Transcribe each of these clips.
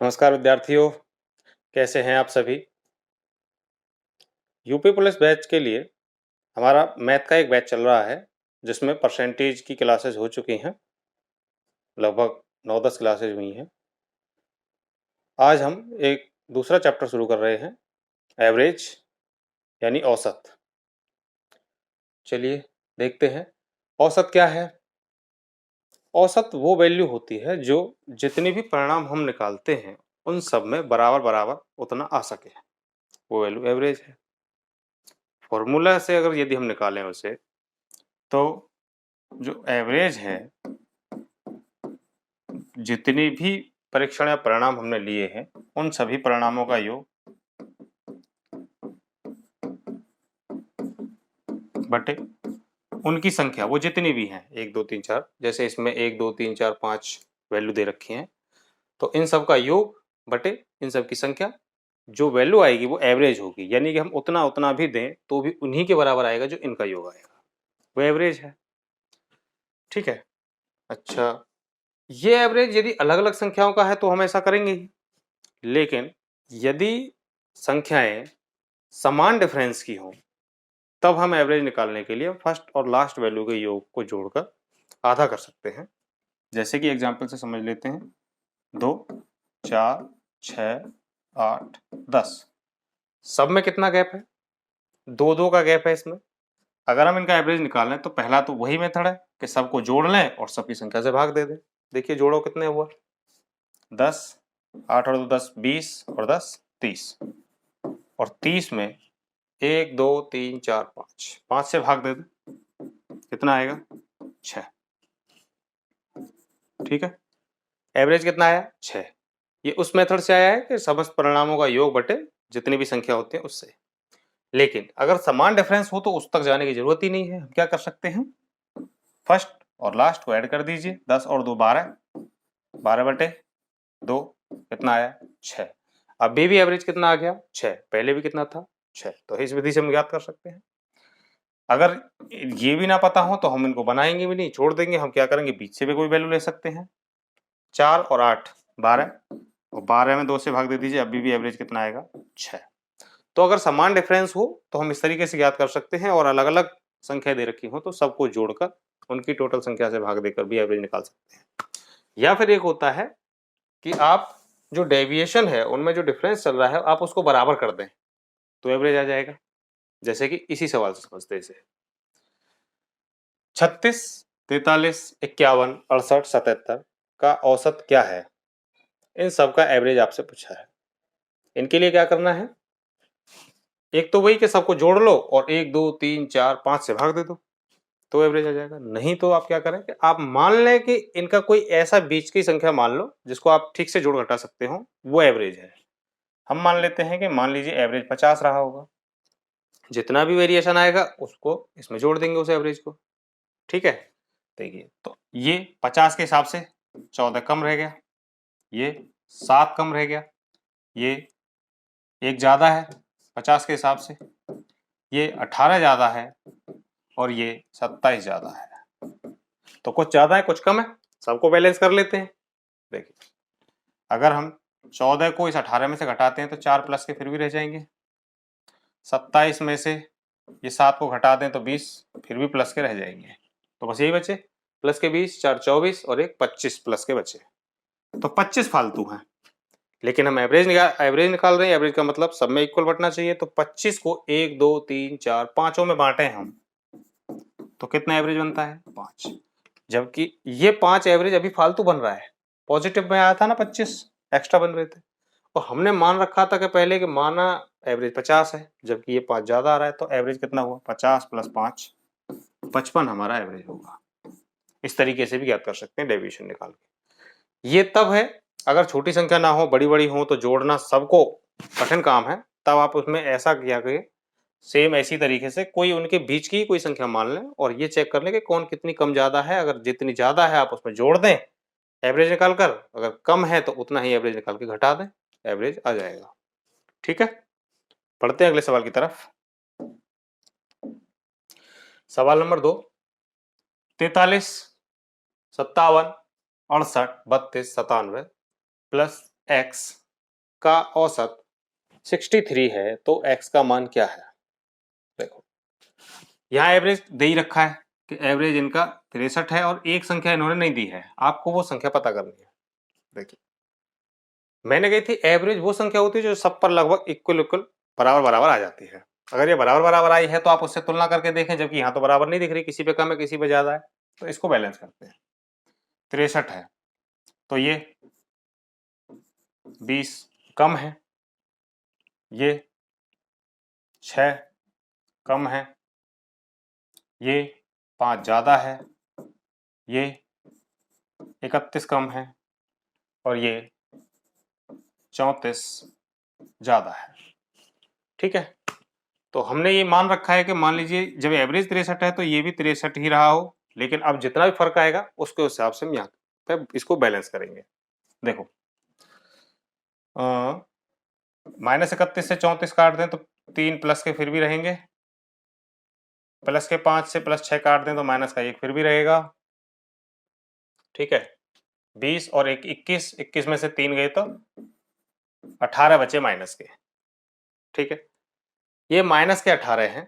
नमस्कार विद्यार्थियों, कैसे हैं आप सभी। यूपी पुलिस बैच के लिए हमारा मैथ का एक बैच चल रहा है जिसमें परसेंटेज की क्लासेस हो चुकी हैं। लगभग 9-10 क्लासेज हुई हैं। आज हम एक दूसरा चैप्टर शुरू कर रहे हैं, एवरेज यानी औसत। चलिए देखते हैं औसत क्या है। औसत वो वैल्यू होती है जो जितनी भी परिणाम हम निकालते हैं उन सब में बराबर बराबर उतना आ सके, वो वैल्यू एवरेज है। फॉर्मूला से अगर यदि हम निकालें उसे, तो जो एवरेज है, जितनी भी परीक्षण या परिणाम हमने लिए हैं उन सभी परिणामों का योग बटे उनकी संख्या, वो जितनी भी हैं 1 2 3 4, जैसे इसमें 1 2 3 4 5 वैल्यू दे रखी हैं, तो इन सब का योग बटे इन सब की संख्या। जो वैल्यू आएगी वो एवरेज होगी, यानी कि हम उतना उतना भी दें तो भी उन्हीं के बराबर आएगा जो इनका योग आएगा, वो एवरेज है। ठीक है। अच्छा, ये एवरेज यदि अलग अलग संख्याओं का है तो हम ऐसा करेंगे ही, लेकिन यदि संख्याएं समान डिफरेंस की हों तब हम एवरेज निकालने के लिए फर्स्ट और लास्ट वैल्यू के योग को जोड़कर आधा कर सकते हैं। जैसे कि एग्जाम्पल से समझ लेते हैं, 2 4 6 8 10, सब में कितना गैप है, 2 2 का गैप है इसमें। अगर हम इनका एवरेज निकालें तो पहला तो वही मेथड है कि सबको जोड़ लें और सबकी संख्या से भाग दे दें। देखिए जोड़ो कितने हुआ, 10, 8 और 2 10, 20 और 10 30, और 30 में 1 2 3 4 5, 5 से भाग दे दें, कितना आएगा 6। ठीक है, एवरेज कितना आया 6। ये उस मेथड से आया है कि समस्त परिणामों का योग बटे जितनी भी संख्या होती है उससे। लेकिन अगर समान डिफरेंस हो तो उस तक जाने की जरूरत ही नहीं है। हम क्या कर सकते हैं, फर्स्ट और लास्ट को ऐड कर दीजिए, 10 और 2 12, 12 बटे 2 कितना आया 6। अभी भी एवरेज कितना आ गया 6, पहले भी कितना था 6। तो इस विधि से हम ज्ञात कर सकते हैं। अगर ये भी ना पता हो तो हम इनको बनाएंगे भी नहीं, छोड़ देंगे। हम क्या करेंगे, बीच से भी कोई वैल्यू ले सकते हैं। 4 और 8 12, और 12 में 2 से भाग दे दीजिए, अभी भी एवरेज कितना आएगा 6। तो अगर समान डिफरेंस हो तो हम इस तरीके से ज्ञात कर सकते हैं, और अलग अलग संख्या दे रखी हो तो सबको जोड़कर उनकी टोटल संख्या से भाग देकर भी एवरेज निकाल सकते हैं। या फिर एक होता है कि आप जो डेविएशन है उनमें जो डिफरेंस चल रहा है आप उसको बराबर कर दें तो एवरेज आ जाएगा। जैसे कि इसी सवाल से समझते हैं, 36 43 51 68 77 का औसत क्या है, इन सब का एवरेज आपसे पूछा है। इनके लिए क्या करना है, एक तो वही कि सबको जोड़ लो और 1 2 3 4 5 से भाग दे दो तो एवरेज आ जाएगा। नहीं तो आप क्या करें कि आप मान लें कि इनका कोई ऐसा बीच की संख्या मान लो जिसको आप ठीक से जोड़ घटा सकते हो, वो एवरेज है। हम मान लेते हैं कि मान लीजिए एवरेज 50 रहा होगा, जितना भी वेरिएशन आएगा उसको इसमें जोड़ देंगे उस एवरेज को। ठीक है, देखिए तो ये 50 के हिसाब से 14 कम रह गया, ये 7 कम रह गया, ये 1 ज्यादा है 50 के हिसाब से, ये 18 ज्यादा है, और ये 27 ज्यादा है। तो कुछ ज्यादा है कुछ कम है, सबको बैलेंस कर लेते हैं। देखिए अगर हम 14 को इस 18 में से घटाते हैं तो 4 प्लस के फिर भी रह जाएंगे, 27 में से ये 7 को घटा दें तो 20 फिर भी प्लस के रह जाएंगे। तो बस यही बचे, प्लस के 20, 4 24 और एक 25 प्लस के बचे, तो 25 फालतू हैं। लेकिन हम एवरेज निकाल रहे हैं, एवरेज का मतलब सब में इक्वल बटना चाहिए। तो 25 को 1 2 3 4 5 में बांटे हम तो कितना एवरेज बनता है 5, जबकि ये 5 एवरेज अभी फालतू बन रहा है। पॉजिटिव में आया था ना 25 एक्स्ट्रा बन रहे थे, और हमने मान रखा था कि पहले कि माना एवरेज 50 है, जबकि ये 5 ज्यादा आ रहा है। तो एवरेज कितना हुआ 50 प्लस 5 55 हमारा एवरेज होगा। इस तरीके से भी ज्ञात कर सकते हैं डेविएशन निकाल के। ये तब है अगर छोटी संख्या ना हो, बड़ी बड़ी हो तो जोड़ना सबको कठिन काम है, तब आप उसमें ऐसा किया करिए, सेम ऐसी तरीके से कोई उनके बीच की कोई संख्या मान लें और ये चेक कर लें कि कौन कितनी कम ज्यादा है। अगर जितनी ज्यादा है आप उसमें जोड़ दें एवरेज निकाल कर, अगर कम है तो उतना ही एवरेज निकाल के घटा दें, एवरेज आ जाएगा। ठीक है, पढ़ते हैं अगले सवाल की तरफ। सवाल नंबर 2, 43 57 68 32 97 प्लस x का औसत 63 है तो x का मान क्या है? देखो यहाँ एवरेज दे ही रखा है कि एवरेज इनका 63 है और एक संख्या इन्होंने नहीं दी है, आपको वो संख्या पता करनी है। देखिए मैंने कही थी एवरेज वो संख्या होती है जो सब पर लगभग इक्वल इक्वल बराबर बराबर आ जाती है। अगर ये बराबर बराबर आई है तो आप उससे तुलना करके देखें, जबकि यहाँ तो बराबर नहीं दिख रही, किसी पे कम है किसी पे ज्यादा है, तो इसको बैलेंस करते हैं। 63 है तो ये 20 कम है, ये 6 कम है, ये 5 ज्यादा है, ये 31 कम है और ये 34 ज्यादा है। ठीक है, तो हमने ये मान रखा है कि मान लीजिए जब एवरेज 63 है तो ये भी 63 ही रहा हो, लेकिन अब जितना भी फर्क आएगा उसके हिसाब से हम यहाँ पे इसको बैलेंस करेंगे। देखो -31 से 34 काट दें तो 3 प्लस के फिर भी रहेंगे, प्लस के 5 से +6 काट दें तो माइनस का 1 फिर भी रहेगा। ठीक है, 20 और 1 21, 21 में से 3 गए तो 18 बचे माइनस के। ठीक है, ये माइनस के 18 हैं,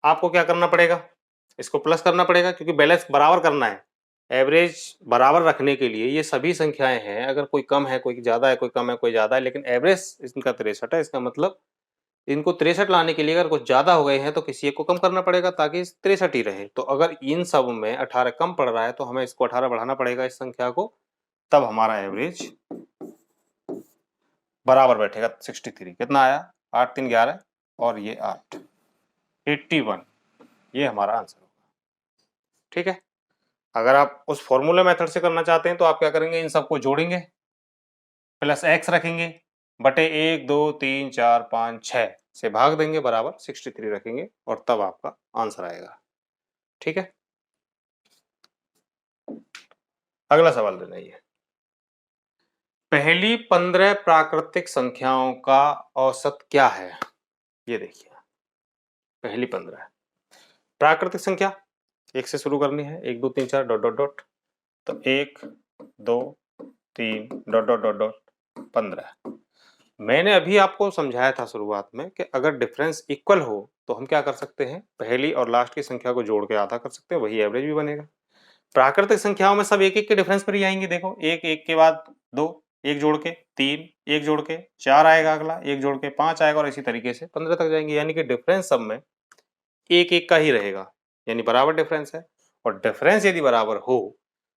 आपको क्या करना पड़ेगा, इसको प्लस करना पड़ेगा क्योंकि बैलेंस बराबर करना है। एवरेज बराबर रखने के लिए ये सभी संख्याएं हैं, अगर कोई कम है कोई ज्यादा है, कोई कम है कोई ज्यादा है, लेकिन एवरेज इनका 63 है, इसका मतलब इनको 63 लाने के लिए अगर कुछ ज्यादा हो गए हैं तो किसी एक को कम करना पड़ेगा ताकि 63 ही रहे। तो अगर इन सब में 18 कम पड़ रहा है तो हमें इसको 18 बढ़ाना पड़ेगा इस संख्या को, तब हमारा एवरेज बराबर बैठेगा 63। कितना आया, 8 3 11 और ये 8 81, ये हमारा आंसर होगा। ठीक है, अगर आप उस फॉर्मूला मेथड से करना चाहते हैं तो आप क्या करेंगे, इन सबको जोड़ेंगे, प्लस x रखेंगे, बटे 1 2 3 4 5 6 से भाग देंगे, बराबर 63 रखेंगे और तब आपका आंसर आएगा। ठीक है, अगला सवाल देना ये, पहली 15 प्राकृतिक संख्याओं का औसत क्या है? ये देखिए पहली 15 प्राकृतिक संख्या 1 से शुरू करनी है, 1 2 3 4 डॉट डॉट डॉट, तो 1 2 3 डॉट डॉट डॉट डॉट 15। मैंने अभी आपको समझाया था शुरुआत में कि अगर डिफरेंस इक्वल हो तो हम क्या कर सकते हैं, पहली और लास्ट की संख्या को जोड़ के आधा कर सकते हैं, वही एवरेज भी बनेगा। प्राकृतिक संख्याओं में सब एक एक के डिफरेंस पर ही आएंगे। देखो एक एक के बाद 2, एक जोड़ के 3, एक जोड़ के 4 आएगा, अगला एक जोड़ के 5 आएगा और इसी तरीके से 15 तक जाएंगे, यानी कि डिफरेंस सब में एक एक का ही रहेगा, यानी बराबर डिफरेंस है। और डिफरेंस यदि बराबर हो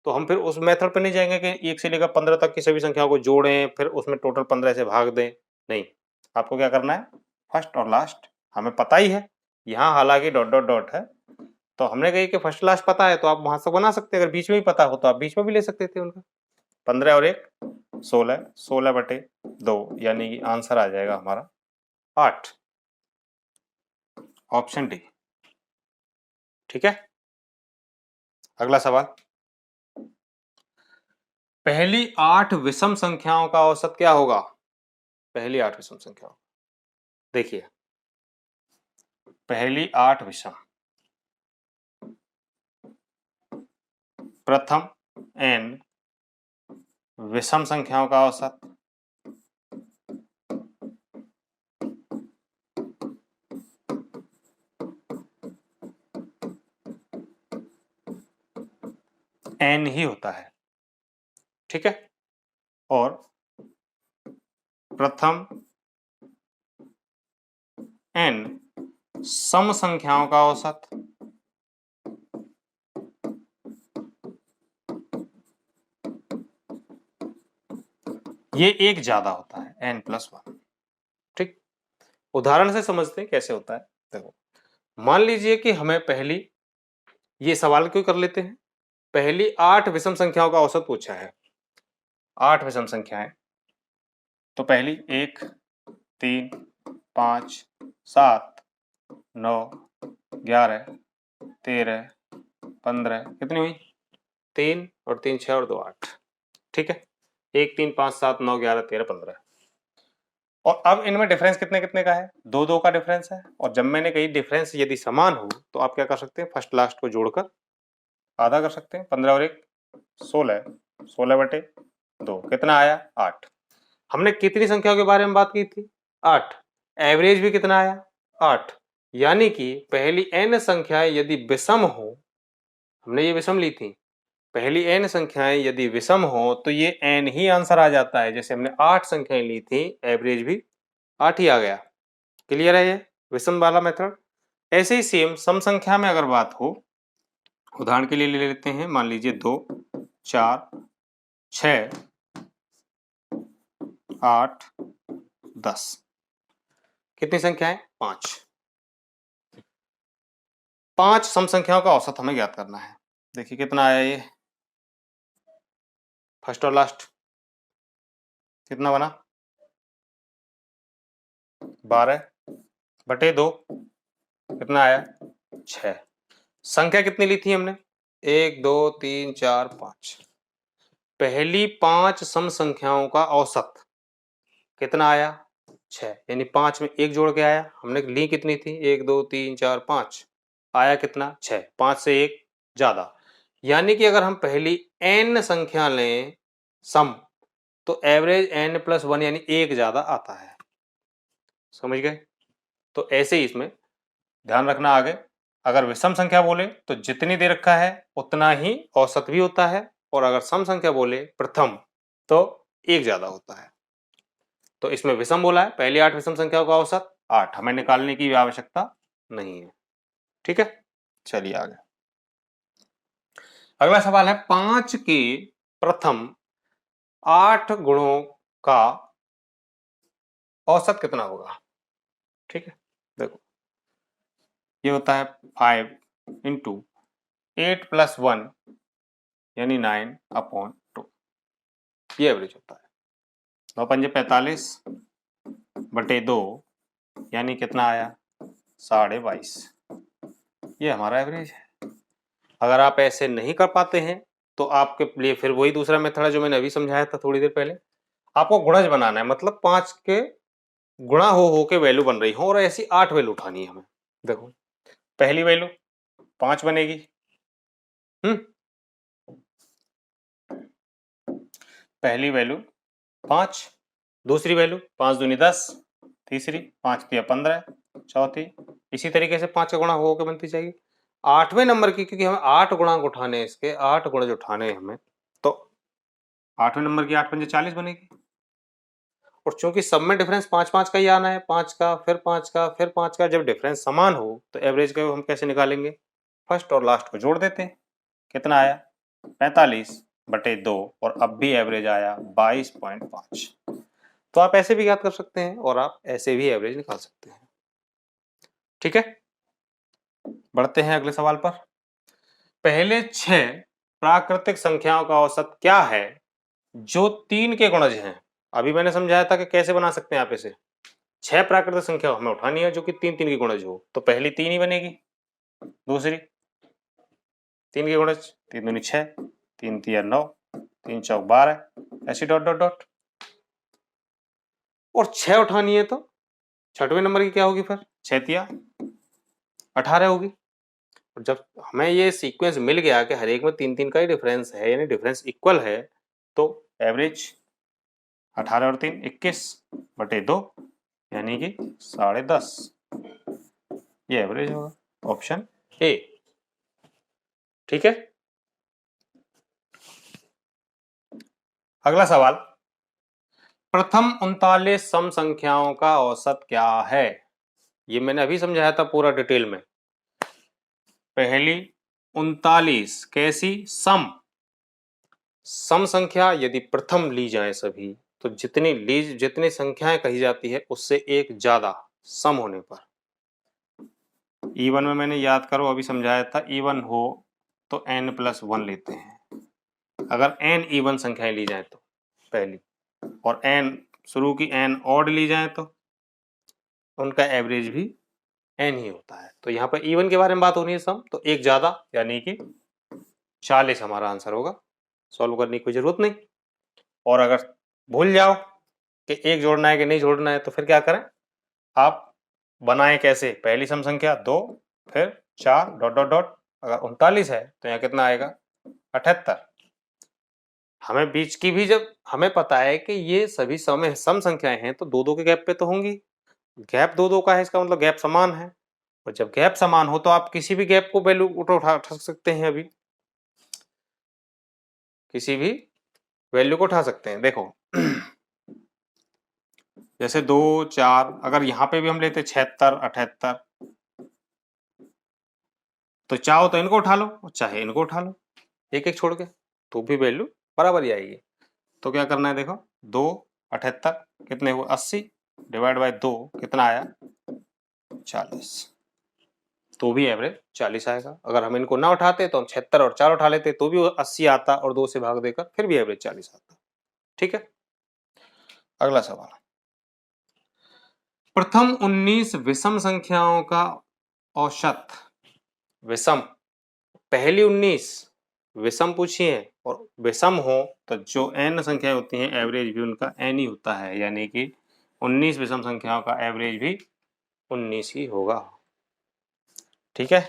तो हम फिर उस मेथड पे नहीं जाएंगे कि 1 से लेकर 15 तक की सभी संख्याओं को जोड़ें फिर उसमें टोटल 15 से भाग दें, नहीं, आपको क्या करना है, फर्स्ट और लास्ट हमें पता ही है, यहाँ हालांकि डॉट डॉट डॉट है तो हमने कही कि फर्स्ट लास्ट पता है तो आप वहां से बना सकते हैं, अगर बीच में भी पता हो तो आप बीच में भी ले सकते थे उनका। 15 और 1 16, 16 बटे 2, यानी कि आंसर आ जाएगा हमारा 8, ऑप्शन डी। ठीक है, अगला सवाल, पहली 8 विषम संख्याओं का औसत क्या होगा? पहली 8 विषम संख्याओं, देखिए पहली 8 विषम, प्रथम n विषम संख्याओं का औसत, n ही होता है। ठीक है, और प्रथम n सम संख्याओं का औसत, ये एक ज्यादा होता है n+1। ठीक, उदाहरण से समझते हैं कैसे होता है। देखो मान लीजिए कि हमें पहली, ये सवाल क्यों कर लेते हैं, पहली 8 विषम संख्याओं का औसत पूछा है, 8 विषम संख्याएं, तो पहली 1 3 5 7 9 11 13 15, कितनी हुई, 3 और 3 6 और 2 8। ठीक है, 1 3 5 7 9 11 13 15, और अब इनमें डिफरेंस कितने कितने का है, 2 2 का डिफरेंस है। और जब मैंने कही डिफरेंस यदि समान हो तो आप क्या कर सकते हैं, फर्स्ट लास्ट को जोड़कर आधा कर सकते हैं, 15 और 1 16, 16 बटे 2 कितना आया 8। हमने कितनी संख्याओं के बारे में बात की थी? 8। एवरेज भी कितना आया? 8। यानी कि पहली n संख्याएं यदि विषम हो, हमने ये विषम ली थी, पहली n संख्याएं यदि विषम हो तो ये n ही आंसर आ जाता है। जैसे हमने 8 संख्याएं ली थी, एवरेज भी 8 ही आ गया। क्लियर है ये विषम वाला मेथड? ऐसे ही सेम सम संख्या में अगर बात हो, उदाहरण के लिए ले लेते हैं, मान लीजिए 2, 4, 6, 8, 10। कितनी संख्याएं? 5। 5 सम संख्याओं का औसत हमें ज्ञात करना है। देखिए कितना आया ये, फर्स्ट और लास्ट कितना बना? 12/2 कितना आया? 6। संख्या कितनी ली थी हमने? 1, 2, 3, 4, 5। पहली 5 सम संख्याओं का औसत कितना आया? 6। यानी 5 में 1 जोड़ के आया। हमने ली कितनी थी? 1, 2, 3, 4, 5। आया कितना? 6। 5 से 1 ज्यादा। यानी कि अगर हम पहली n संख्या लें सम, तो एवरेज n + 1 यानी 1 ज्यादा आता है। समझ गए? तो ऐसे ही इसमें ध्यान रखना आगे, अगर विषम संख्या बोले तो जितनी दे रखा है उतना ही औसत भी होता है, और अगर सम संख्या बोले प्रथम तो 1 ज्यादा होता है। तो इसमें विषम बोला है, पहली 8 विषम संख्याओं का औसत 8, हमें निकालने की आवश्यकता नहीं है। ठीक है, चलिए आगे। अगला सवाल है 5 के प्रथम 8 गुणों का औसत कितना होगा? ठीक है, देखो ये होता है 5 × 8 + 1 यानी 9/2, ये एवरेज होता है। 9×5 = 45/2 यानी कितना आया? 22.5। ये हमारा एवरेज है। अगर आप ऐसे नहीं कर पाते हैं तो आपके लिए फिर वही दूसरा मेथड है जो मैंने अभी समझाया था थोड़ी देर पहले। आपको गुणज बनाना है, मतलब 5 के गुणा हो के वैल्यू बन रही हो और ऐसी 8 वैल्यू उठानी है हमें। देखो पहली वैल्यू 5 बनेगी, पहली वैल्यू 5, दूसरी वैल्यू 5 दूनी 10, तीसरी 5 तिया 15, चौथी इसी तरीके से 5 का गुणा हो के बनती जाएगी। 8वें नंबर की, क्योंकि हमें 8 गुणांक उठाने हैं, इसके 8 गुणज उठाने हैं हमें, तो 8वें नंबर की 8×5 = 40 बनेगी। और चूंकि सब में डिफरेंस 5-5 का ही आना है, 5 का फिर 5 का फिर 5 का, जब डिफरेंस समान हो तो एवरेज का हम कैसे निकालेंगे? फर्स्ट और लास्ट को जोड़ देते हैं। कितना आया? 45/2, और अब भी एवरेज आया 22.5। तो आप ऐसे भी ज्ञात कर सकते हैं और आप ऐसे भी एवरेज निकाल सकते हैं। ठीक है, बढ़ते हैं अगले सवाल पर। पहले 6 प्राकृतिक संख्याओं का औसत क्या है जो 3 के गुणज हैं? अभी मैंने समझाया था कि कैसे बना सकते हैं आप इसे। 6 प्राकृतिक संख्या हमें उठानी है जो कि 3-3 की गुणज हो, तो पहली 3 ही बनेगी, दूसरी 3 के गुणज 3 दूनी 6, 3 तिया 9, 3 चौक 12, ऐसी डॉट डॉट डॉट। और 6 उठानी है तो 6वें नंबर की क्या होगी? फिर 6 तिया 18 होगी। और जब हमें ये सीक्वेंस मिल गया कि हर एक में 3-3 का ही डिफरेंस है, यानी डिफरेंस इक्वल है, तो एवरेज 18 और 3 21/2 यानी कि 10.5, ये एवरेज होगा, ऑप्शन ए। ठीक है, अगला सवाल, प्रथम 39 सम संख्याओं का औसत क्या है? ये मैंने अभी समझाया था पूरा डिटेल में। पहली 39 कैसी? सम संख्या यदि प्रथम ली जाए सभी, तो जितनी संख्याएं कही जाती है उससे एक ज्यादा सम होने पर। इवन में मैंने याद करो अभी समझाया था, इवन हो तो n+1 लेते हैं। अगर n इवन संख्याएं ली जाए तो पहली, और n शुरू की n ऑड ली जाए तो उनका एवरेज भी n ही होता है। तो यहाँ पर इवन के बारे में बात हो रही है सम, तो एक ज्यादा यानी कि 40 हमारा आंसर होगा। सॉल्व करने की कोई जरूरत नहीं। और अगर भूल जाओ कि एक जोड़ना है कि नहीं जोड़ना है तो फिर क्या करें? आप बनाएं कैसे? पहली सम संख्या 2, फिर 4 डॉट डॉट डॉट, अगर 39 है तो यहाँ कितना आएगा? 78। हमें बीच की भी जब हमें पता है कि ये सभी सम संख्याएं हैं तो 2-2 के गैप पे तो होंगी। गैप 2-2 का है, इसका मतलब गैप समान है। और जब गैप समान हो तो आप किसी भी गैप को वैल्यू उठा सकते हैं। अभी किसी भी वैल्यू को उठा सकते हैं। देखो जैसे 2, 4, अगर यहाँ पे भी हम लेते 76, 78, तो चाहो तो इनको उठा लो चाहे इनको उठा लो, एक एक छोड़ के, तो भी वैल्यू बराबर ही आएगी। तो क्या करना है, देखो 2, 78 कितने हुए 80 डिवाइड बाय 2 कितना आया 40, तो भी एवरेज 40 आएगा। अगर हम इनको ना उठाते तो हम 76 और 4 उठा लेते तो भी 80 आता और 2 से भाग देकर फिर भी एवरेज 40 आता। ठीक है, अगला सवाल, प्रथम 19 विषम संख्याओं का औसत। विषम, पहली 19 विषम पूछी है और विषम हो तो जो n संख्याएं होती हैं एवरेज भी उनका n ही होता है, यानी कि 19 विषम संख्याओं का एवरेज भी 19 ही होगा। ठीक है,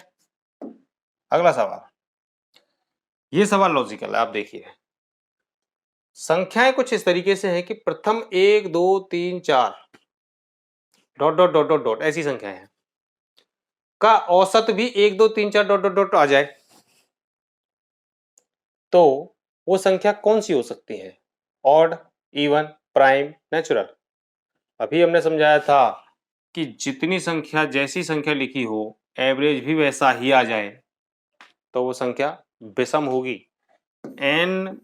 अगला सवाल, ये सवाल लॉजिकल है, आप देखिए। संख्याएं कुछ इस तरीके से हैं कि प्रथम 1, 2, 3, 4 dot dot dot dot dot ऐसी संख्याएं हैं का औसत भी 1, 2, 3, 4 डॉट डॉट डॉट आ जाए तो वो संख्या कौन सी हो सकती है? Odd, even, prime, natural. अभी हमने समझाया था कि जितनी संख्या जैसी संख्या लिखी हो एवरेज भी वैसा ही आ जाए तो वो संख्या विषम होगी। n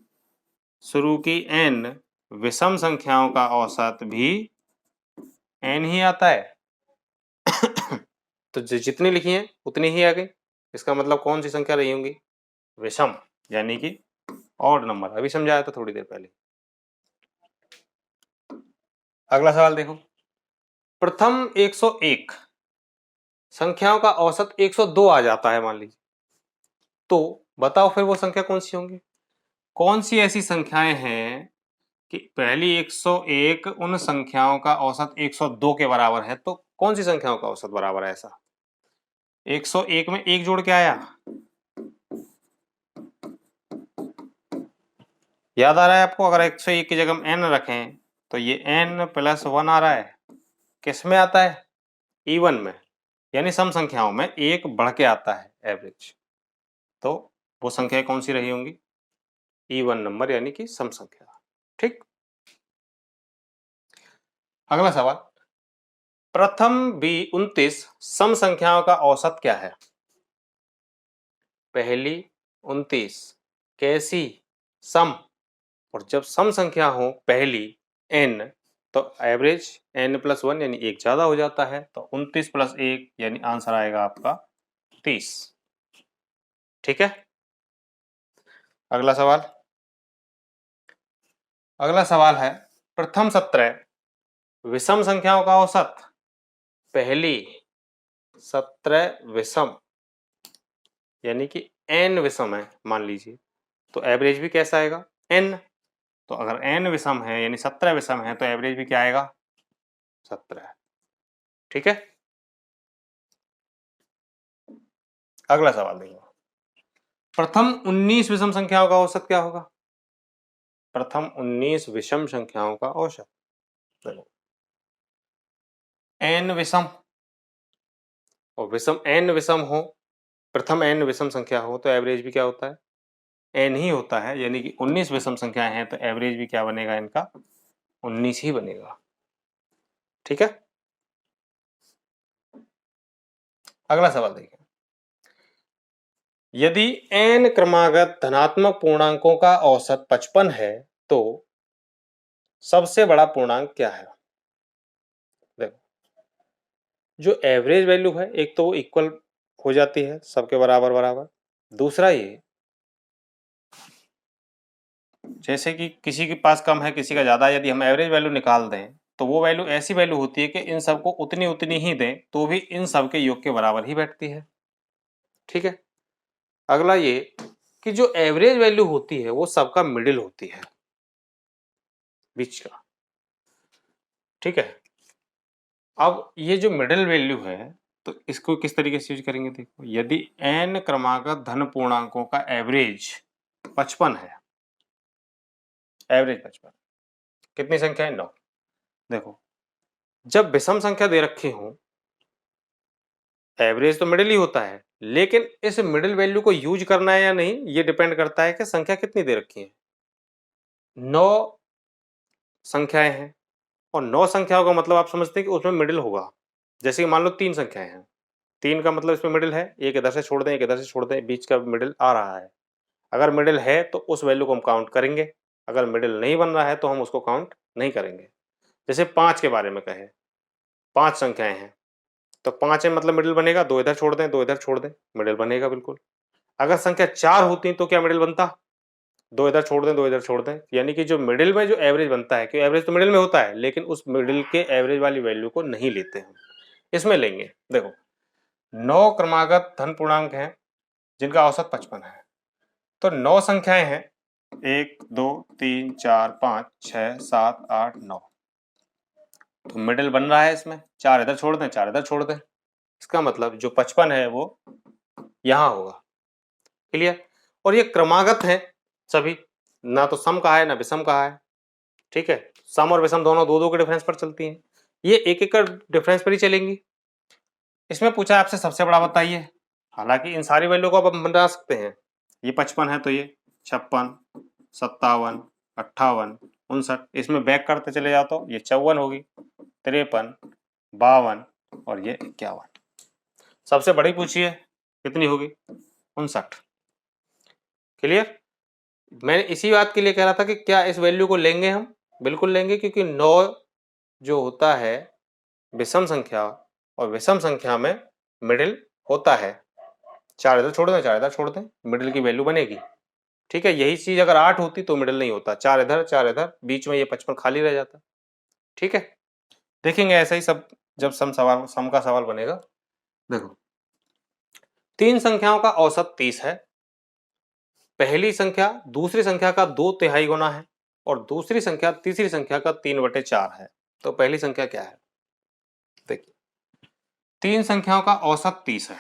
शुरू की n विषम संख्याओं का औसत भी n ही आता है तो जितनी लिखी हैं उतनी ही आ गई। इसका मतलब कौन सी संख्या रही होंगी? विषम, यानी कि ऑड नंबर। अभी समझाया था थोड़ी देर पहले। अगला सवाल देखो, प्रथम 101 संख्याओं का औसत 102 आ जाता है मान लीजिए, तो बताओ फिर वो संख्या कौन सी होंगी? कौन सी ऐसी संख्याएं हैं कि पहली 101 उन संख्याओं का औसत 102 के बराबर है, तो कौन सी संख्याओं का औसत बराबर है ऐसा? 101 में एक जोड़ के आया, याद आ रहा है आपको? अगर 101 की जगह हम n रखें तो ये n प्लस 1 आ रहा है। किस में आता है? इवन में, यानी सम संख्याओं में एक बढ़ के आता है एवरेज। तो वो संख्या कौन सी रही होंगी? इवन नंबर, यानी कि सम संख्या। ठीक, अगला सवाल, प्रथम 29 सम संख्याओं का औसत क्या है? पहली 29 कैसी? सम, और जब सम संख्या हो पहली n तो एवरेज n प्लस 1 यानी एक ज्यादा हो जाता है, तो 29 प्लस 1 यानी आंसर आएगा आपका 30। ठीक है, अगला सवाल, अगला सवाल है, प्रथम 17 विषम संख्याओं का औसत। पहली 17 विषम यानी कि n विषम है मान लीजिए, तो एवरेज भी कैसा आएगा? n। तो अगर n विषम है यानी 17 विषम है तो एवरेज भी क्या आएगा? 17। ठीक है, अगला सवाल देखो, प्रथम 19 विषम संख्याओं का औसत क्या होगा? प्रथम 19 विषम संख्याओं का औसत, देखो n विषम और विषम n विषम हो, प्रथम n विषम संख्या हो तो एवरेज भी क्या होता है? n ही होता है, यानी कि 19 विषम संख्याएं हैं तो एवरेज भी क्या बनेगा इनका? 19 ही बनेगा। ठीक है, अगला सवाल देखिए, यदि n क्रमागत धनात्मक पूर्णांकों का औसत 55 है तो सबसे बड़ा पूर्णांक क्या है? देखो, जो एवरेज वैल्यू है एक तो वो इक्वल हो जाती है सबके बराबर बराबर, दूसरा ये जैसे कि किसी के पास कम है किसी का ज्यादा, यदि हम एवरेज वैल्यू निकाल दें तो वो वैल्यू ऐसी वैल्यू होती है कि इन सबको उतनी उतनी ही दें तो भी इन सबके योग के बराबर ही बैठती है। ठीक है, अगला ये कि जो एवरेज वैल्यू होती है वो सबका मिडिल होती है, बीच का। ठीक है, अब ये जो मिडिल वैल्यू है तो इसको किस तरीके से यूज करेंगे? देखो, यदि n क्रमागत धन पूर्णांकों का एवरेज 55 है एवरेज 55। कितनी संख्या है? 9। देखो जब विषम संख्या दे रखी हो एवरेज तो मिडिल ही होता है, लेकिन इस मिडिल वैल्यू को यूज करना है या नहीं ये डिपेंड करता है कि संख्या कितनी दे रखी है। 9 संख्याएं हैं और 9 संख्याओं का मतलब आप समझते हैं कि उसमें मिडिल होगा। जैसे कि मान लो 3 संख्याएं हैं, 3 का मतलब इसमें मिडिल है, एक इधर से छोड़ दें एक इधर से छोड़ दें, बीच का मिडिल आ रहा है। अगर मिडिल है तो उस वैल्यू को हम काउंट करेंगे, अगर मिडिल नहीं बन रहा है तो हम उसको काउंट नहीं करेंगे। जैसे 5 के बारे में कहें, 5 संख्याएं हैं तो 5 है मतलब मिडिल बनेगा, 2 इधर छोड़ दें 2 इधर छोड़ दें, मिडिल बनेगा बिल्कुल। अगर संख्या 4 होती तो क्या मिडिल बनता? 2 इधर छोड़ दें 2 इधर छोड़ दें, यानी कि जो मिडिल में जो एवरेज बनता है, क्योंकि एवरेज तो मिडिल में होता है, लेकिन उस मिडिल के एवरेज वाली वैल्यू को नहीं लेते हम, इसमें लेंगे। देखो 9 क्रमागत धन पूर्णांक हैं जिनका औसत 55 है, तो 9 संख्याएं हैं 1 2 3 4 5 6 7 8 9, तो मिडिल बन रहा है इसमें, 4 इधर छोड़ दें 4 इधर छोड़ दें, इसका मतलब जो 55 है वो यहां होगा। क्लियर? और ये क्रमागत है सभी, ना तो सम कहा है ना विषम कहा है। ठीक है, सम और विषम दोनों 2 2 के डिफरेंस पर चलती हैं, ये 1 1 का डिफरेंस पर ही चलेंगी। इसमें पूछा आपसे सबसे बड़ा बताइए, हालांकि इन सारी वैल्यू को अब हम बना सकते हैं। ये 55 है तो ये 56 57 58 59, इसमें बैक करते चले जाओ तो ये 54 होगी, 53 52 और ये 51। सबसे बड़ी पूछिए कितनी होगी? 59। क्लियर? मैंने इसी बात के लिए कह रहा था कि क्या इस वैल्यू को लेंगे हम? बिल्कुल लेंगे, क्योंकि 9 जो होता है विषम संख्या और विषम संख्या में मिडिल होता है। 4 इधर छोड़ दें 4 इधर छोड़ दें, मिडिल की वैल्यू बनेगी। ठीक है, यही चीज अगर 8 होती तो मिडिल नहीं होता, 4 इधर बीच में ये 55 खाली रह जाता। ठीक है, देखेंगे ऐसा ही सब जब सम का सवाल बनेगा। देखो 3 संख्याओं का औसत 30 है, पहली संख्या दूसरी संख्या का 2/3 गुना है और दूसरी संख्या तीसरी संख्या का 3/4 है, तो पहली संख्या क्या है? देखिए 3 संख्याओं का औसत 30 है।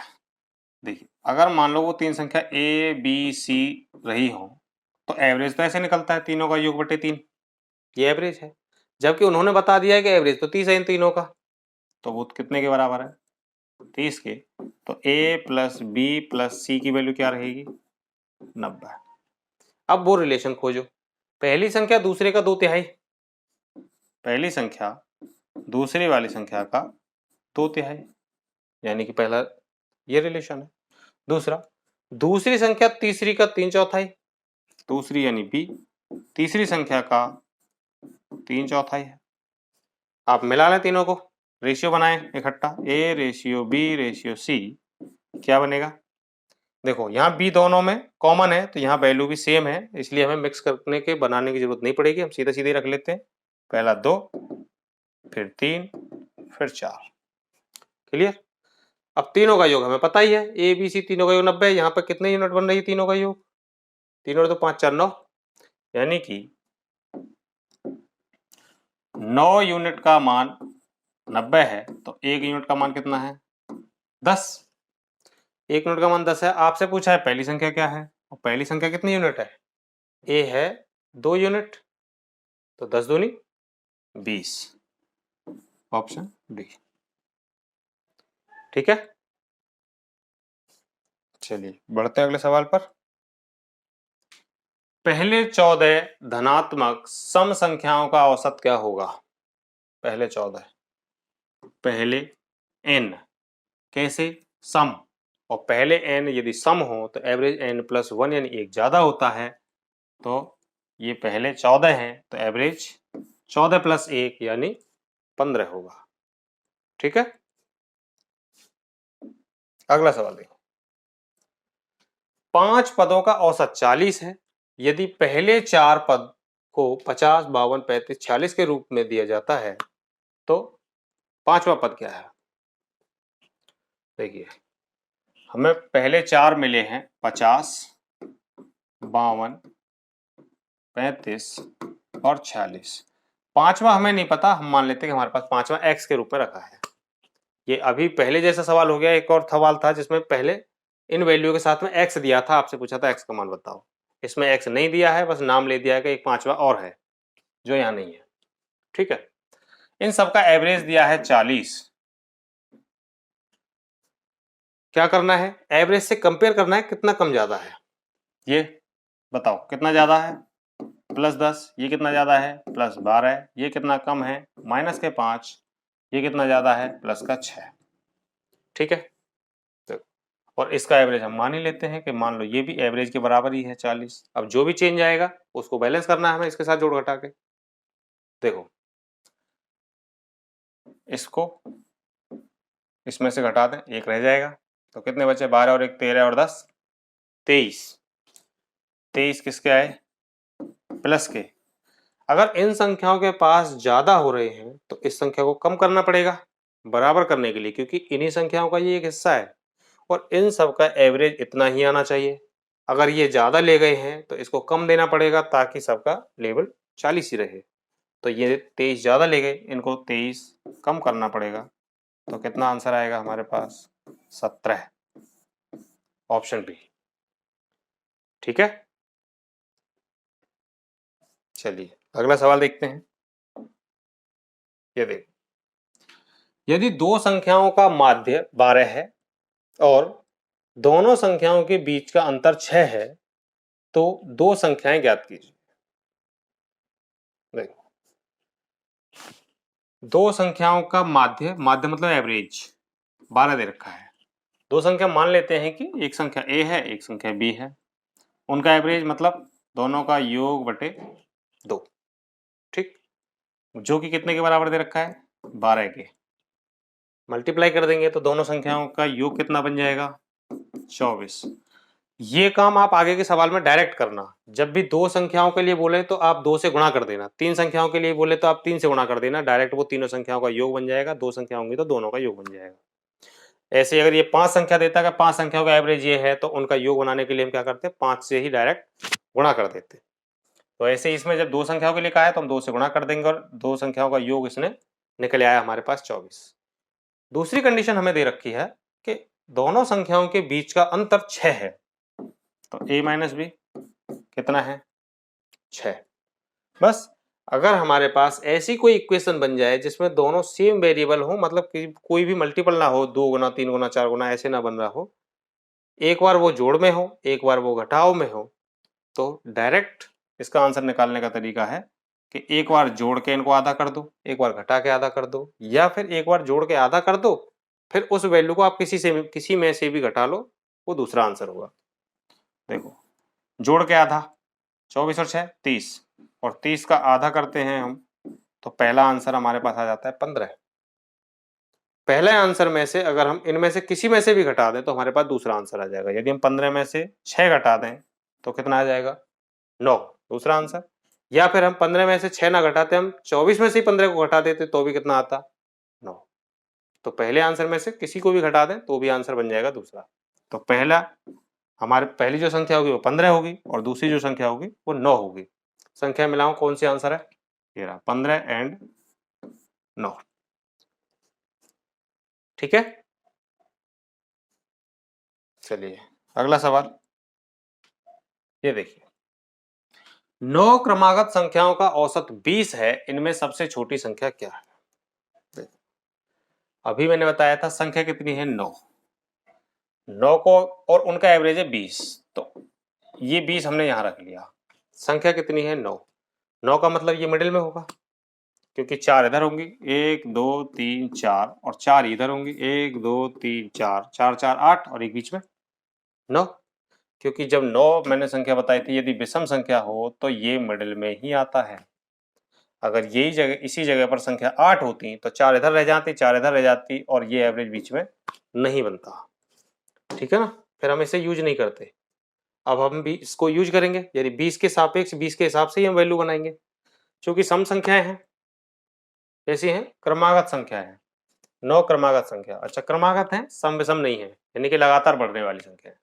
देखिए अगर मान लो वो 3 संख्या ए बी सी रही हो तो एवरेज तो ऐसे निकलता है तीनों का योग बटे 3, ये एवरेज है। जबकि उन्होंने बता दिया है कि एवरेज तो 30 है इन तीनों का, तो वो कितने के बराबर है? 30 के। तो a प्लस बी प्लस सी की वैल्यू क्या रहेगी? 90। अब वो रिलेशन खोजो, पहली संख्या दूसरे का 2/3, पहली संख्या दूसरी वाली संख्या का 2/3, यानी कि पहला ये रिलेशन है। दूसरा, दूसरी संख्या तीसरी का 3/4, दूसरी यानी बी तीसरी संख्या का 3/4 है। आप मिला लें तीनों को, रेशियो बनाएं इकट्ठा, A ratio B ratio C, क्या बनेगा? देखो यहाँ बी दोनों में कॉमन है तो यहाँ वैल्यू भी सेम है, इसलिए हमें मिक्स करने के बनाने की जरूरत नहीं पड़ेगी, हम सीधे सीधे रख लेते हैं। पहला 2 फिर 3 फिर 4। क्लियर? अब तीनों का योग हमें पता ही है, ए बी सी तीनों का योग 90 है। यहाँ पर कितने यूनिट बन रही है तीनों का योग? तीनों तो 5 4 9, यानी कि 9 यूनिट का मान 90 है तो 1 यूनिट का मान कितना है? 10। 1 यूनिट का मान 10 है। आपसे पूछा है पहली संख्या क्या है, और पहली संख्या कितनी यूनिट है? ए है 2 यूनिट, तो 10 दूनी 20, ऑप्शन डी। ठीक है, चलिए बढ़ते हैं अगले सवाल पर। पहले 14 धनात्मक सम संख्याओं का औसत क्या होगा? पहले 14, पहले n कैसे? सम, और पहले n यदि सम हो तो एवरेज n+1 यानी 1 ज्यादा होता है, तो ये पहले 14 हैं तो एवरेज 14+1 यानी 15 होगा। ठीक है, अगला सवाल देखो। 5 पदों का औसत 40 है, यदि पहले 4 पद को 50 52 35 46 के रूप में दिया जाता है तो पांचवा पद क्या है? देखिए हमें पहले 4 मिले हैं 50 52 35 और 46, पांचवा हमें नहीं पता, हम मान लेते हैं कि हमारे पास पांचवा x के रूप में रखा है। ये अभी पहले जैसा सवाल हो गया, एक और सवाल था जिसमें पहले इन वैल्यू के साथ में x दिया था, आपसे पूछा था x का मान बताओ, इसमें x नहीं दिया है, बस नाम ले दिया है कि एक पांचवा और है जो यहाँ नहीं है। ठीक है, इन सबका एवरेज दिया है 40। क्या करना है, एवरेज से कंपेयर करना है कितना कम ज्यादा है। ये बताओ कितना ज्यादा है, +10, ये कितना ज्यादा है, +12, ये कितना कम है, -5, ये कितना ज्यादा है, +6। ठीक है, तो और इसका एवरेज हम मान ही लेते हैं कि मान लो ये भी एवरेज के बराबर ही है 40। अब जो भी चेंज आएगा उसको बैलेंस करना है हमें इसके साथ जोड़ घटा के। देखो इसको इसमें से घटा दें, एक रह जाएगा, तो कितने बचे, 12 और 1 13 और 10 23। 23 किसके आए, प्लस के। अगर इन संख्याओं के पास ज्यादा हो रहे हैं तो इस संख्या को कम करना पड़ेगा बराबर करने के लिए, क्योंकि इन्हीं संख्याओं का ये एक हिस्सा है और इन सब का एवरेज इतना ही आना चाहिए। अगर ये ज्यादा ले गए हैं तो इसको कम देना पड़ेगा ताकि सबका लेवल 40 ही रहे। तो ये 23 ज्यादा ले गए, इनको 23 कम करना पड़ेगा, तो कितना आंसर आएगा हमारे पास, 17, ऑप्शन बी। ठीक है, चलिए अगला सवाल देखते हैं। ये देख, यदि दो संख्याओं का माध्य 12 है और दोनों संख्याओं के बीच का अंतर 6 है तो दो संख्याएं ज्ञात कीजिए। देखो, दो संख्याओं का माध्य, माध्य मतलब एवरेज 12 दे रखा है। दो संख्या मान लेते हैं कि एक संख्या a है एक संख्या b है, उनका एवरेज मतलब दोनों का योग बटे 2। ठीक, जो कि कितने के बराबर दे रखा है, 12 के। मल्टीप्लाई कर देंगे तो दोनों संख्याओं का योग कितना बन जाएगा, 24। ये काम आप आगे के सवाल में डायरेक्ट करना, जब भी दो संख्याओं के लिए बोले तो आप 2 से गुणा कर देना, तीन संख्याओं के लिए बोले तो आप 3 से गुणा कर देना, डायरेक्ट वो तीनों संख्याओं का योग बन जाएगा। दो संख्या होंगी तो दोनों का योग बन जाएगा। ऐसे अगर ये 5 संख्या देता है, 5 संख्याओं का एवरेज ये है तो उनका योग बनाने के लिए हम क्या करते हैं, 5 से ही डायरेक्ट गुणा कर देते। तो ऐसे इसमें जब दो संख्याओं के लिए कहा है तो हम 2 से गुणा कर देंगे और दो संख्याओं का योग इसने निकल आया हमारे पास 24। दूसरी कंडीशन हमें दे रखी है कि दोनों संख्याओं के बीच का अंतर 6 है, तो a माइनस बी कितना है, 6। बस अगर हमारे पास ऐसी कोई इक्वेशन बन जाए जिसमें दोनों सेम वेरिएबल हो, मतलब कि कोई भी मल्टीपल ना हो, 2 गुना 3 गुना 4 गुना ऐसे ना बन रहा हो, एक बार वो जोड़ में हो एक बार वो घटाव में हो, तो डायरेक्ट इसका आंसर निकालने का तरीका है कि एक बार जोड़ के इनको आधा कर दो, एक बार घटा के आधा कर दो, या फिर एक बार जोड़ के आधा कर दो, फिर उस वैल्यू को आप किसी में से भी घटा लो, वो दूसरा आंसर होगा। देखो जोड़ के आधा, 24 और 6 30, और 30 का आधा करते हैं हम तो पहला आंसर हमारे पास आ जाता है 15। पहले आंसर में से अगर हम इनमें से किसी में से भी घटा दें तो हमारे पास दूसरा आंसर आ जाएगा। यदि हम 15 में से 6 घटा दें तो कितना आ जाएगा, 9, दूसरा आंसर। या फिर हम 15 में से 6 ना घटाते, हम 24 में से ही 15 को घटा देते तो भी कितना आता, 9। तो पहले आंसर में से किसी को भी घटा दें तो भी आंसर बन जाएगा दूसरा। तो पहला हमारे पहली जो संख्या होगी वो 15 होगी और दूसरी जो संख्या होगी वो 9 होगी। संख्या मिलाओ कौन सी आंसर है, ये रहा 15 एंड 9। ठीक है, चलिए अगला सवाल। ये देखिए, 9 क्रमागत संख्याओं का औसत 20 है, इनमें सबसे छोटी संख्या क्या है। अभी मैंने बताया था संख्या कितनी है, 9 को और उनका एवरेज है 20, तो ये 20 हमने यहां रख लिया। संख्या कितनी है, 9 का मतलब ये मिडिल में होगा क्योंकि 4 इधर होंगी, 1 2 3 4, और 4 इधर होंगी, 1 2 3 4, 4 4 8 और एक बीच में 9। क्योंकि जब 9 मैंने संख्या बताई थी, यदि विषम संख्या हो तो ये मिडिल में ही आता है। अगर यही जगह इसी जगह पर संख्या 8 होती तो 4 इधर रह जाती, 4 इधर रह जाती और ये एवरेज बीच में नहीं बनता। ठीक है ना, फिर हम इसे यूज नहीं करते। अब हम भी इसको यूज करेंगे, यदि 20 के सापेक्ष 20 के हिसाब से ही हम वैल्यू बनाएंगे, क्योंकि सम संख्याएं हैं, कैसी हैं, क्रमागत संख्या है। 9 क्रमागत संख्या, अच्छा क्रमागत है, सम विषम नहीं है, यानी कि लगातार बढ़ने वाली संख्या है।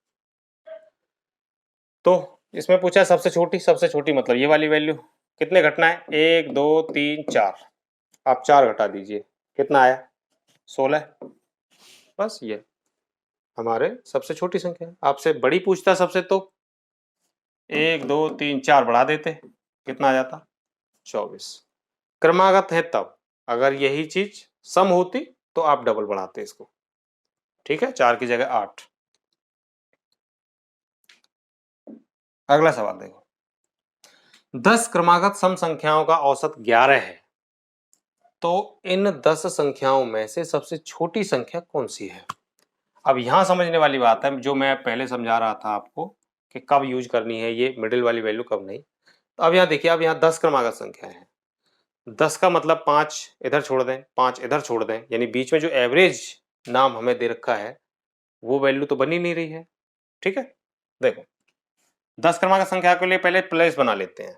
तो इसमें पूछा सबसे छोटी मतलब ये वाली वैल्यू, कितने घटना है, 1 2 3 4, आप 4 घटा दीजिए, कितना आया, 16। बस ये हमारे सबसे छोटी संख्या है। आपसे बड़ी पूछता सबसे तो 1 2 3 4 बढ़ा देते, कितना आ जाता 24। क्रमागत है तब, अगर यही चीज सम होती तो आप डबल बढ़ाते इसको, ठीक है, 4 की जगह 8। अगला सवाल देखो, 10 क्रमागत सम संख्याओं का औसत 11 है, तो इन 10 संख्याओं में से सबसे छोटी संख्या कौन सी है। अब यहां समझने वाली बात है, जो मैं पहले समझा रहा था आपको कि कब यूज करनी है ये मिडिल वाली वैल्यू, कब नहीं। तो अब यहाँ देखिए, अब यहाँ 10 क्रमागत संख्या है, 10 का मतलब 5 इधर छोड़ दें, 5 इधर छोड़ दें, यानी बीच में जो एवरेज नाम हमें दे रखा है वो वैल्यू तो बनी नहीं रही है, ठीक है। देखो 10 क्रमागत संख्या के लिए पहले प्लेस बना लेते हैं,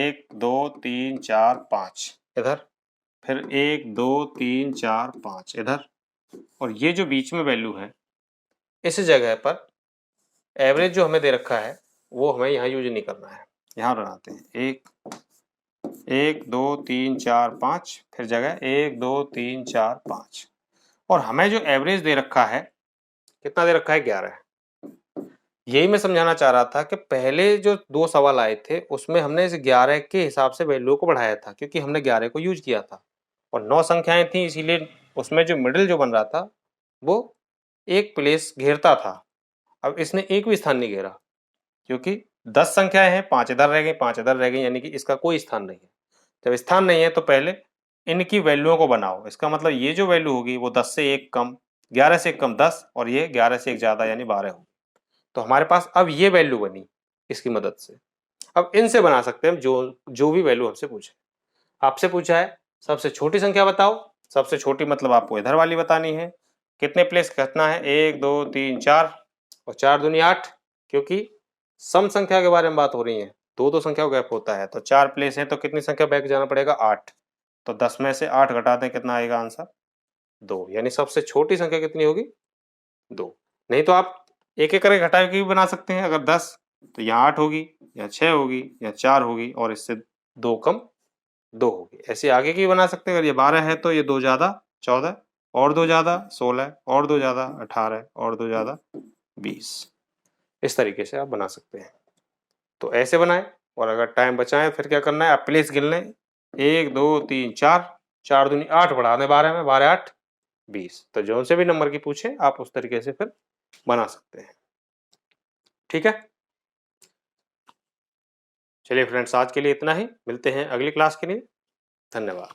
1 2 3 4 5 इधर, फिर 1 2 3 4 5 इधर, और ये जो बीच में वैल्यू है इस जगह पर एवरेज जो हमें दे रखा है वो हमें यहाँ यूज नहीं करना है। यहाँ बनाते हैं 1 2 3 4 5, फिर जगह 1 2 3 4 5, और हमें जो एवरेज दे रखा है कितना दे रखा है 11। यही मैं समझाना चाह रहा था कि पहले जो 2 सवाल आए थे उसमें हमने इस 11 के हिसाब से वैल्यू को बढ़ाया था, क्योंकि हमने 11 को यूज किया था और 9 संख्याएं थी, इसीलिए उसमें जो मिडिल जो बन रहा था वो एक प्लेस घेरता था। अब इसने एक भी स्थान नहीं घेरा, क्योंकि 10 संख्याएं हैं, 5 इधर रह गई, 5 इधर रह गई, यानी कि इसका कोई स्थान नहीं है। जब स्थान नहीं है तो पहले इनकी वैल्यूओं को बनाओ, इसका मतलब ये जो वैल्यू होगी वो 10 से 1 कम, 11 से 1 कम 10, और ये 11 से 1 ज्यादा यानी 12 होगी। तो हमारे पास अब ये वैल्यू बनी इसकी मदद से। अब इनसे बना सकते हैं जो भी वैल्यू हमसे पूछे। आपसे पूछा है सबसे छोटी संख्या बताओ, सबसे छोटी मतलब आपको इधर वाली बतानी है। कितने प्लेस करना है, 1 2 3 4, और 4 दूनी 8, क्योंकि सम संख्या के बारे में बात हो रही है, दो संख्या गैप होता है, तो 4 प्लेस है तो कितनी संख्या बैक जाना पड़ेगा 8, तो 10 में से 8 घटा दें, कितना आएगा आंसर 2, यानी सबसे छोटी संख्या कितनी होगी 2। नहीं तो आप एक एक करके घटा के भी बना सकते हैं, अगर 10 तो यहाँ 8 होगी, या 6 होगी, या 4 होगी, और इससे 2 कम 2 होगी। ऐसे आगे की बना सकते हैं, अगर ये 12 है तो ये 2 ज्यादा 14, और 2 ज्यादा 16, और 2 ज्यादा 18, और 2 ज्यादा 20। इस तरीके से आप बना सकते हैं। तो ऐसे बनाएं, और अगर टाइम बचाएं फिर क्या करना है, आप प्लेस गिन लें, 1 2 3 4, 4 दूनी 8 बढ़ा दें 12 में, 12 8 20। तो जो से भी नंबर की पूछे आप उस तरीके से फिर बना सकते हैं, ठीक है। चलिए फ्रेंड्स, आज के लिए इतना ही, मिलते हैं अगली क्लास के लिए, धन्यवाद।